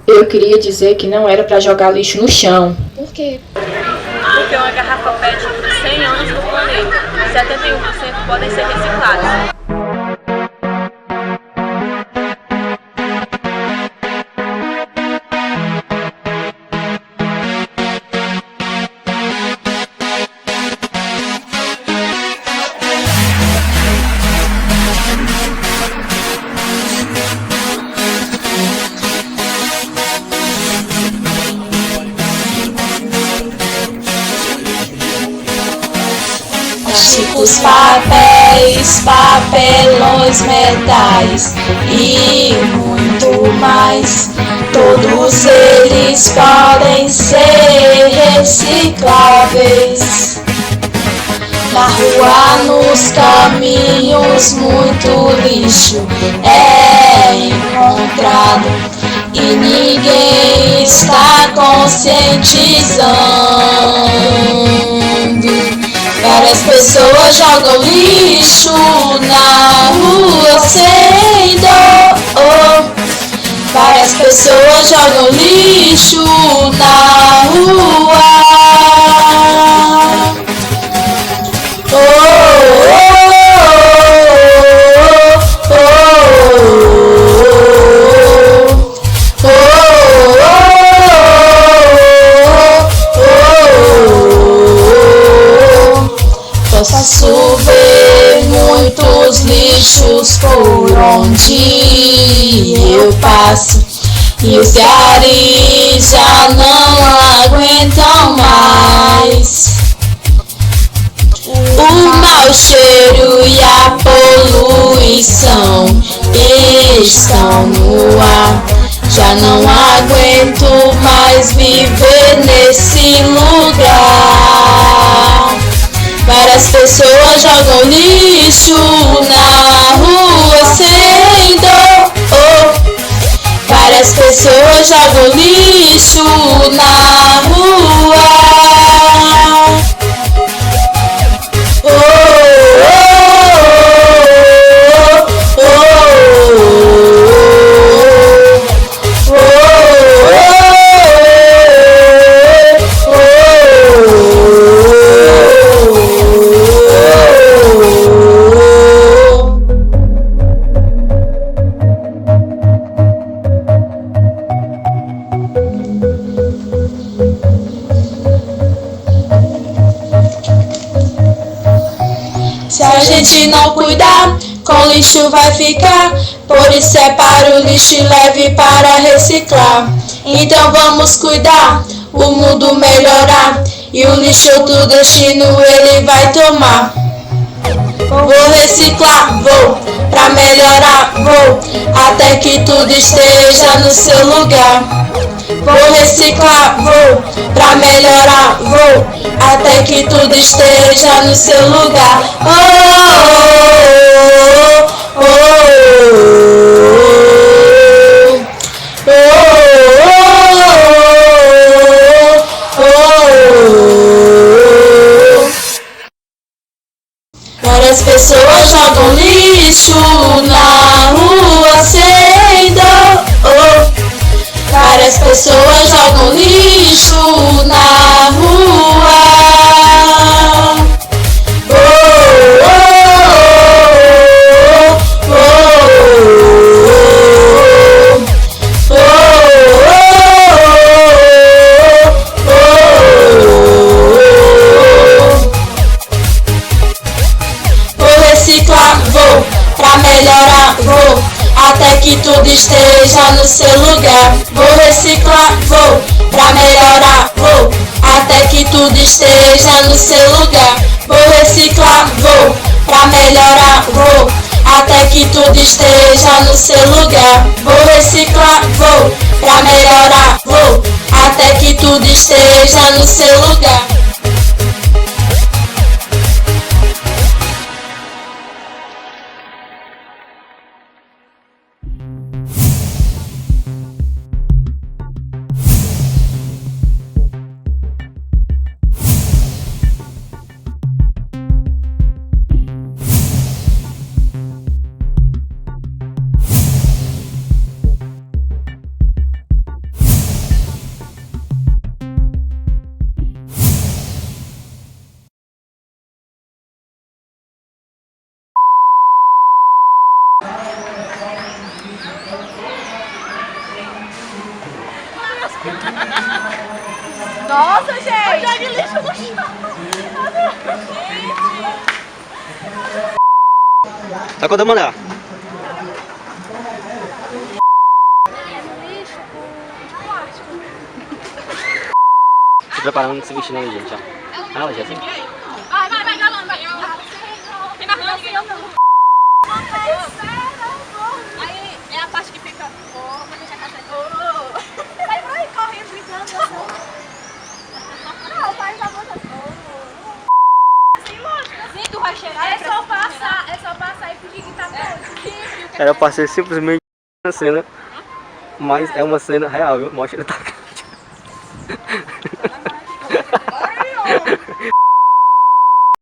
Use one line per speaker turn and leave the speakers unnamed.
Eu queria dizer que não era para jogar lixo no chão.
Por quê?
Porque uma garrafa PET dura 100 anos no planeta e 71% podem ser reciclados.
Plásticos, papéis, papelões, metais e muito mais. Todos eles podem ser recicláveis. Na rua, nos caminhos, muito lixo é encontrado e ninguém está conscientizando. Várias pessoas jogam lixo na rua sem dó. Várias pessoas jogam lixo na rua. Posso ver muitos lixos por onde eu passo e os garis já não aguentam mais. O mau cheiro e a poluição estão no ar. Já não aguento mais viver nesse lugar. Várias pessoas jogam lixo na rua sem dó. Várias pessoas jogam lixo na rua. Se a gente não cuidar, com lixo vai ficar. Por isso separa o lixo e leve para reciclar. Então vamos cuidar, o mundo melhorar. E o lixo outro destino ele vai tomar. Vou reciclar, vou, pra melhorar, vou, até que tudo esteja no seu lugar. Vou reciclar, vou, pra melhorar, vou, até que tudo esteja no seu lugar. Várias pessoas jogam lixo na rua sem dó. Várias pessoas jogam lixo na rua. Vou, pra melhorar, vou, até que tudo esteja no seu lugar. Vou reciclar, vou, pra melhorar, vou, até que tudo esteja no seu lugar. Vou reciclar, vou, pra melhorar, vou, até que tudo esteja no seu lugar. Vou reciclar, vou, pra melhorar, vou, até que tudo esteja no seu lugar.
Nossa, gente! Jogue lixo no chão!
Tá quando eu mandar? Se preparando, se vestindo aí, gente, ó. Ah, já assim?
Vai, galão, vai. Tem mais não, ninguém não. Aí é a parte que fica. Pra deixar a casa. Sai pra aí, correndo, gritando. Não, faz a boca. Assim, lógico. Assim, tu vai cheirar. É só passar e fingir que tá bom.
Era pra ser simplesmente uma cena, mas é uma cena real, viu? Mostra ele tá.